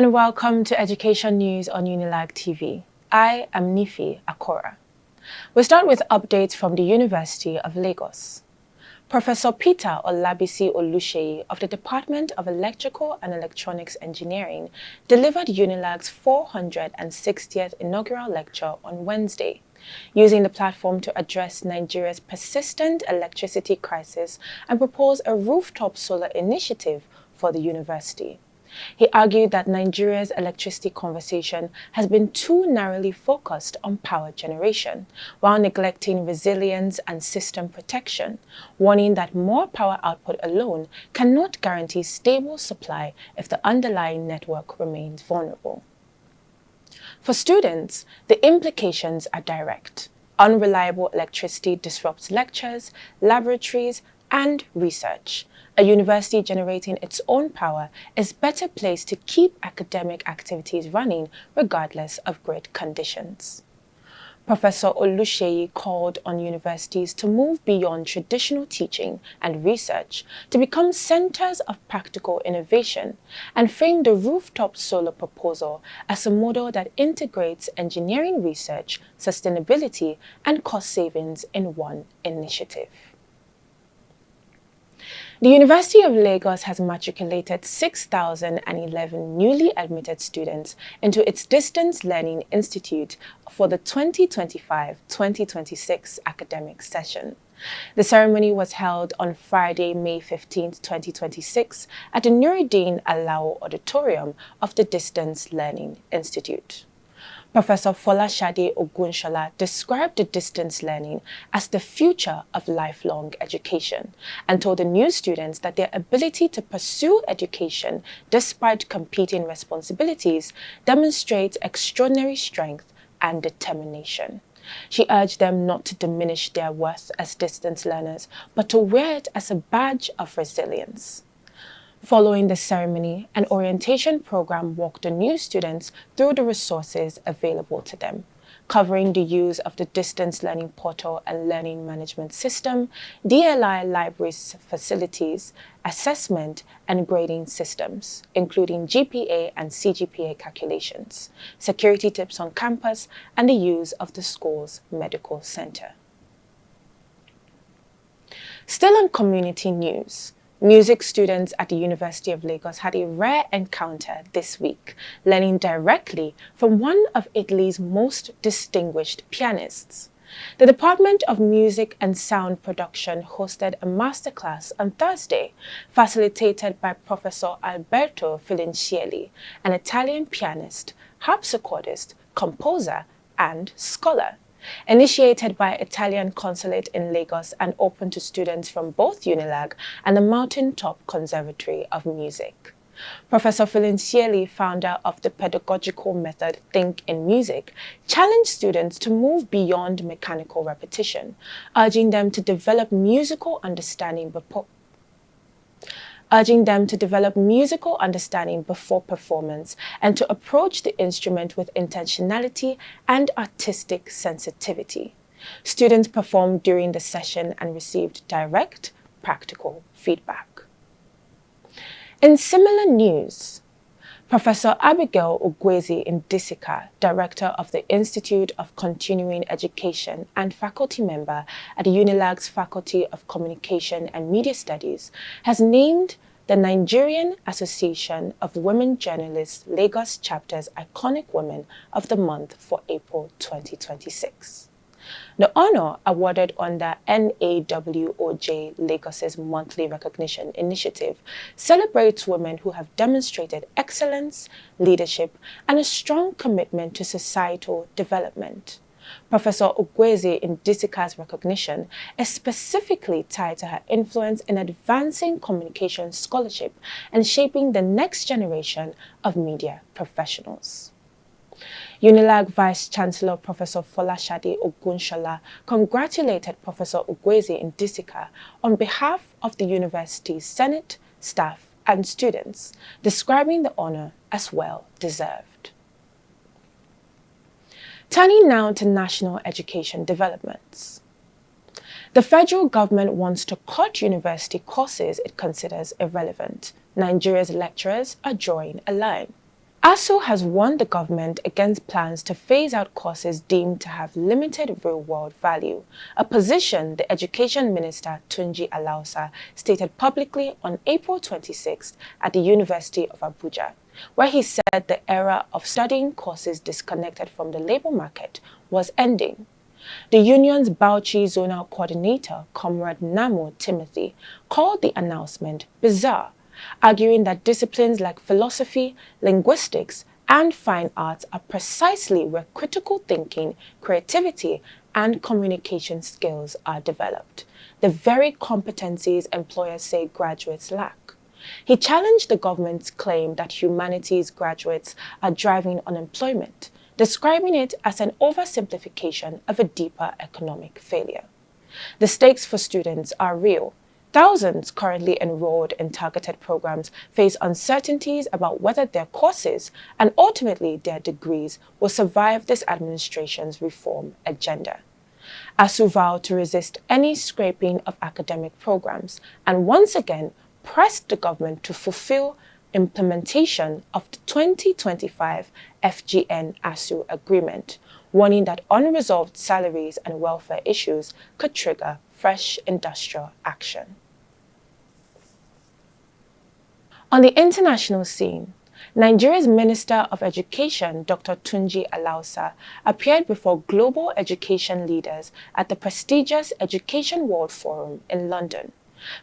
and welcome to Education News on UNILAG TV. I am Niffy Akorah. We start with updates from the University of Lagos. Professor Peter Olabisi Oluseyi of the Department of Electrical and Electronics Engineering delivered UNILAG's 460th Inaugural Lecture on Wednesday, using the platform to address Nigeria's persistent electricity crisis and propose a rooftop solar initiative for the university. He argued that Nigeria's electricity conversation has been too narrowly focused on power generation, while neglecting resilience and system protection, warning that more power output alone cannot guarantee stable supply if the underlying network remains vulnerable. For students, the implications are direct. Unreliable electricity disrupts lectures, laboratories, and research. A university generating its own power is better placed to keep academic activities running regardless of grid conditions. Professor Oluseyi called on universities to move beyond traditional teaching and research to become centers of practical innovation and framed the rooftop solar proposal as a model that integrates engineering research, sustainability, and cost savings in one initiative. The University of Lagos has matriculated 6,011 newly admitted students into its Distance Learning Institute for the 2025-2026 academic session. The ceremony was held on Friday, May 15, 2026 at the Nuruddin Alao Auditorium of the Distance Learning Institute. Professor Folashade Ogunshola described the distance learning as the future of lifelong education and told the new students that their ability to pursue education despite competing responsibilities demonstrates extraordinary strength and determination. She urged them not to diminish their worth as distance learners, but to wear it as a badge of resilience. Following the ceremony, an orientation program walked the new students through the resources available to them, covering the use of the distance learning portal and learning management system, DLI libraries facilities, assessment and grading systems, including GPA and CGPA calculations, security tips on campus, and the use of the school's medical center. Still on community news, music students at the University of Lagos had a rare encounter this week, learning directly from one of Italy's most distinguished pianists. The Department of Music and Sound Production hosted a masterclass on Thursday, facilitated by Professor Alberto Firrincieli, an Italian pianist, harpsichordist, composer, and scholar. Initiated by Italian Consulate in Lagos and open to students from both UNILAG and the Mountaintop Conservatory of Music. Professor Firrincieli, founder of the pedagogical method Think in Music, challenged students to move beyond mechanical repetition, urging them to develop musical understanding before performance and to approach the instrument with intentionality and artistic sensitivity. Students performed during the session and received direct, practical feedback. In similar news, Professor Abigail Ogwezzy-Ndisika, Director of the Institute of Continuing Education and faculty member at the UNILAG's Faculty of Communication and Media Studies, has named the Nigerian Association of Women Journalists Lagos Chapter's Iconic Women of the Month for April 2026. The honor, awarded under NAWOJ Lagos's monthly recognition initiative, celebrates women who have demonstrated excellence, leadership, and a strong commitment to societal development. Professor Ogwezzy-Ndisika's recognition is specifically tied to her influence in advancing communication scholarship and shaping the next generation of media professionals. UNILAG Vice-Chancellor Professor Folashade Ogunshola congratulated Professor Ogwezzy-Ndisika on behalf of the university's Senate, staff, and students, describing the honor as well-deserved. Turning now to national education developments. The federal government wants to cut university courses it considers irrelevant. Nigeria's lecturers are drawing a line. ASUU has warned the government against plans to phase out courses deemed to have limited real-world value, a position the Education Minister Tunji Alausa stated publicly on April 26 at the University of Abuja, where he said the era of studying courses disconnected from the labour market was ending. The union's Bauchi Zonal Coordinator, Comrade Namo Timothy, called the announcement bizarre, arguing that disciplines like philosophy, linguistics, and fine arts are precisely where critical thinking, creativity, and communication skills are developed, the very competencies employers say graduates lack. He challenged the government's claim that humanities graduates are driving unemployment, describing it as an oversimplification of a deeper economic failure. The stakes for students are real. Thousands currently enrolled in targeted programs face uncertainties about whether their courses and ultimately their degrees will survive this administration's reform agenda. ASUU vowed to resist any scraping of academic programs and once again pressed the government to fulfill implementation of the 2025 FGN ASUU agreement, warning that unresolved salaries and welfare issues could trigger fresh industrial action. On the international scene, Nigeria's Minister of Education, Dr. Tunji Alausa, appeared before global education leaders at the prestigious Education World Forum in London,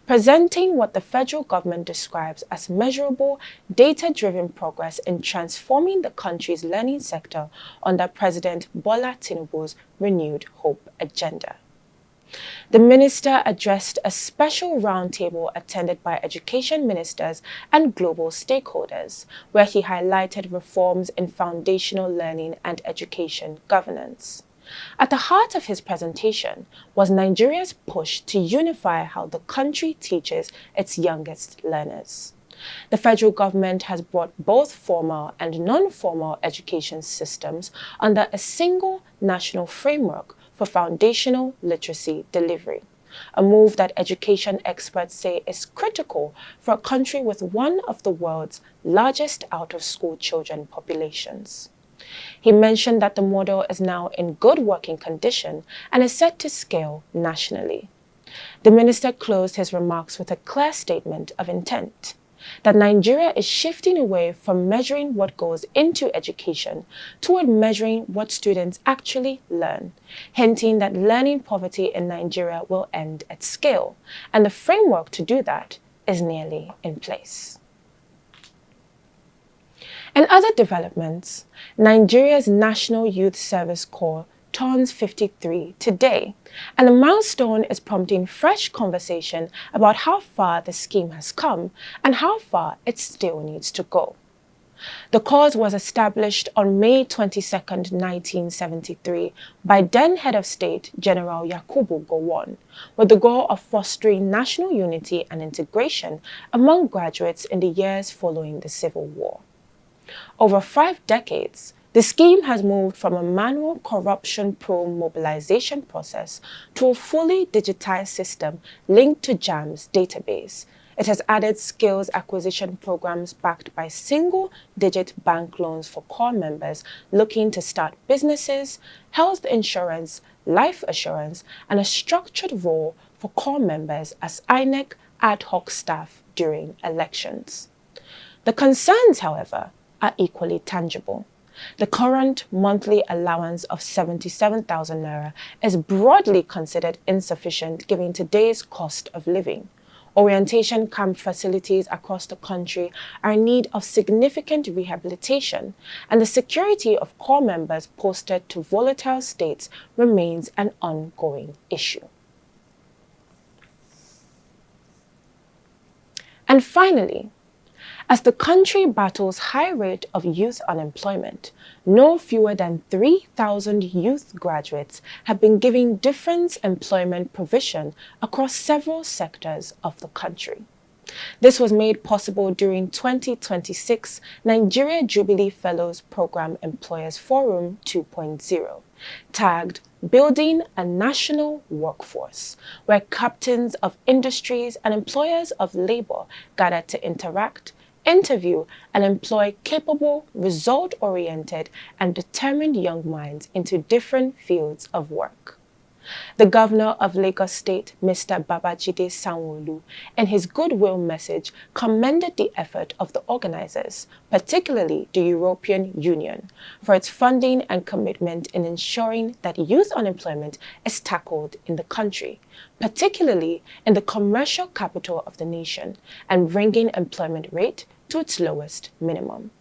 presenting what the federal government describes as measurable, data-driven progress in transforming the country's learning sector under President Bola Tinubu's renewed hope agenda. The minister addressed a special roundtable attended by education ministers and global stakeholders, where he highlighted reforms in foundational learning and education governance. At the heart of his presentation was Nigeria's push to unify how the country teaches its youngest learners. The federal government has brought both formal and non-formal education systems under a single national framework for foundational literacy delivery, a move that education experts say is critical for a country with one of the world's largest out-of-school children populations. He mentioned that the model is now in good working condition and is set to scale nationally. The minister closed his remarks with a clear statement of intent that Nigeria is shifting away from measuring what goes into education toward measuring what students actually learn, hinting that learning poverty in Nigeria will end at scale, and the framework to do that is nearly in place. In other developments, Nigeria's National Youth Service Corps turns 53 today, and the milestone is prompting fresh conversation about how far the scheme has come and how far it still needs to go. The cause was established on May 22, 1973 by then Head of State General Yakubu Gowon, with the goal of fostering national unity and integration among graduates in the years following the Civil War. Over 5 decades, the scheme has moved from a manual corruption-prone mobilization process to a fully digitized system linked to JAMB's database. It has added skills acquisition programs backed by single-digit bank loans for core members looking to start businesses, health insurance, life assurance, and a structured role for core members as INEC ad hoc staff during elections. The concerns, however, are equally tangible. The current monthly allowance of 77,000 naira is broadly considered insufficient given today's cost of living. Orientation camp facilities across the country are in need of significant rehabilitation, and the security of core members posted to volatile states remains an ongoing issue. And finally, as the country battles high rate of youth unemployment, no fewer than 3,000 youth graduates have been given different employment provision across several sectors of the country. This was made possible during 2026 Nigeria Jubilee Fellows Program Employers Forum 2.0, tagged Building a National Workforce, where captains of industries and employers of labor gathered to interact, interview and employ capable, result-oriented, and determined young minds into different fields of work. The Governor of Lagos State, Mr. Babajide Sanwo-Olu, in his goodwill message, commended the effort of the organizers, particularly the European Union, for its funding and commitment in ensuring that youth unemployment is tackled in the country, particularly in the commercial capital of the nation, and bringing employment rate to its lowest minimum.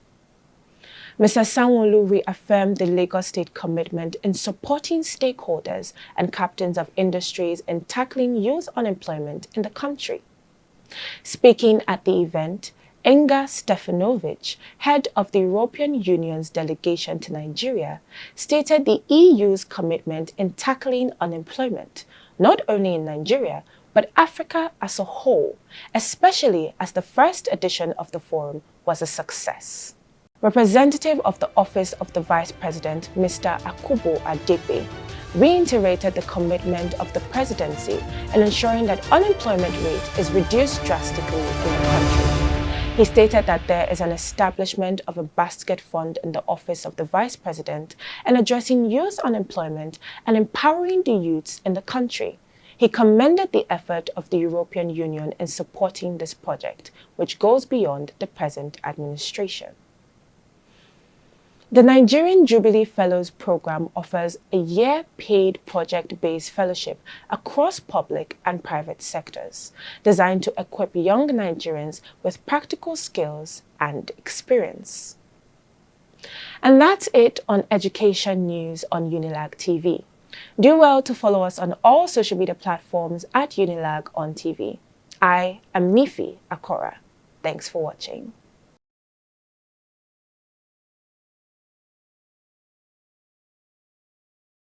Mr. Sanwo-Olu reaffirmed the Lagos State commitment in supporting stakeholders and captains of industries in tackling youth unemployment in the country. Speaking at the event, Inga Stefanovic, head of the European Union's delegation to Nigeria, stated the EU's commitment in tackling unemployment, not only in Nigeria, but Africa as a whole, especially as the first edition of the forum was a success. Representative of the Office of the Vice President, Mr. Akubo Adepe, reiterated the commitment of the presidency in ensuring that unemployment rate is reduced drastically in the country. He stated that there is an establishment of a basket fund in the Office of the Vice President in addressing youth unemployment and empowering the youths in the country. He commended the effort of the European Union in supporting this project, which goes beyond the present administration. The Nigerian Jubilee Fellows Program offers a year-paid project-based fellowship across public and private sectors, designed to equip young Nigerians with practical skills and experience. And that's it on education news on UNILAG TV. Do well to follow us on all social media platforms at UNILAG on TV. I am Niffy Akorah. Thanks for watching.